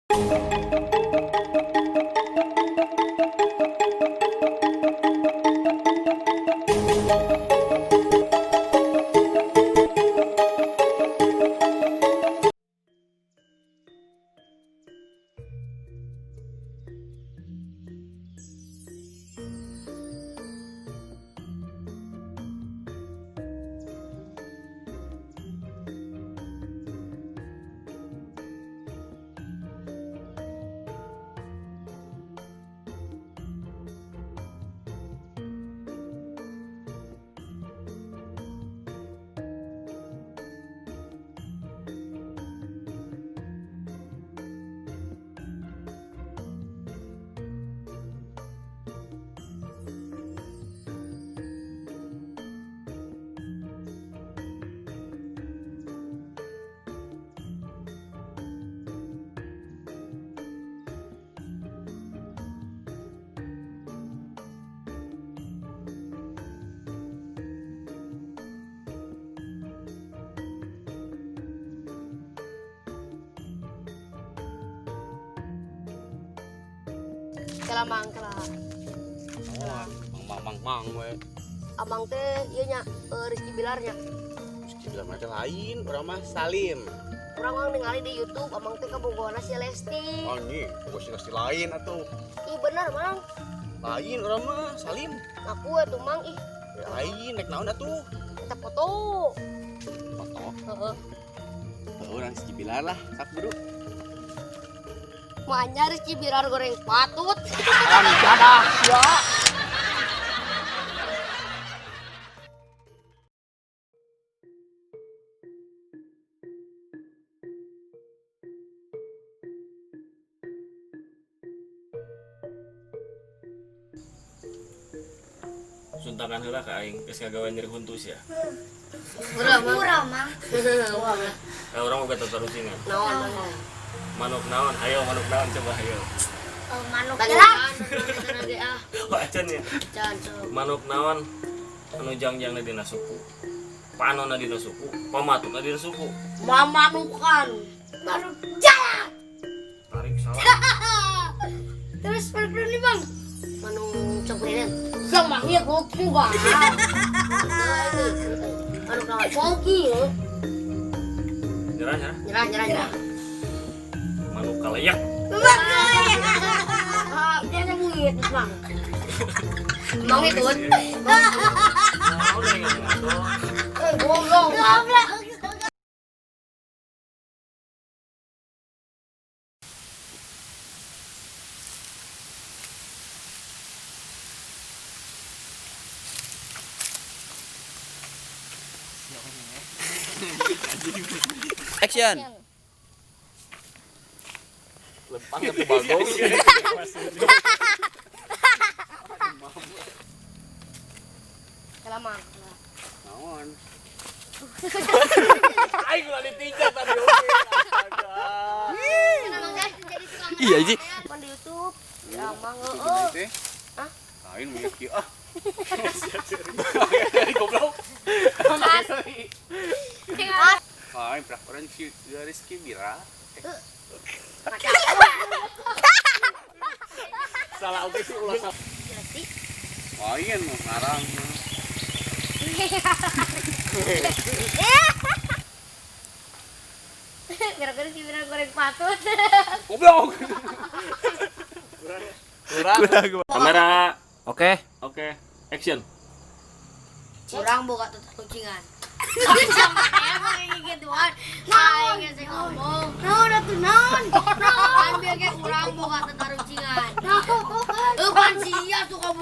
Kelamang. Mang we. Abang teh ieu nya Rizky Bilarnya. Rizky Bilar mah lain, urang mah Salim. Urang mah ningali di YouTube abang teh kabogona si Lesti. Oh nih, bos Lesti lain atuh. Ih bener, Mang. Lain urang mah Salim. Aku atuh, Mang. Ih, lain nek naon atuh? kita foto. Foto. Heeh. Urang Rizky Bilar lah, sak buru. Manya Rizky Bilar goreng patut. Kan jadah ya. Suntakan heula ka aing geus ngagawe nyeri huntus ya. Urang, Mang. Ka urang boga tatarusingan. Naon? Manuk naon? Ayo manuk naon coba ayo. Manuk gerak. Oh acan ya. Manuk naon anu jangjangna dina suku. Panonna dina suku, pamatuna dina suku. Mamanukan. Baru jalan. Tarik salah. Terus perlu nih, Bang. Manu cokrenan. Yang mahir kok juga. Manu kawan koki. Nyerah. Manuk kaleyak. Dia ada murid, Bang. Mang itu. Naon yang ngado? Goblok. Action. Lempang atuh bagong. Kelamang. Naon? Aing ulah ditinjak tadi oke. Astaga. Iya sih. Di YouTube. Ya, Mang. Teh. Hah? Lain mah kieu ah. Goblok. Lain prak orang si Rizky Bilar. Salah oke sih ulah. Lain mah ngarang. Gara-gara si Bilar goreng patut. Goblok. Kamera. Oke. Oke. Action. Kurang boga tuh kucingan. Sama ya gituan. Nah, geus ngomong. Naon atuh naon? Naon biar ge urang boga tuh kucingan. Pan sia suka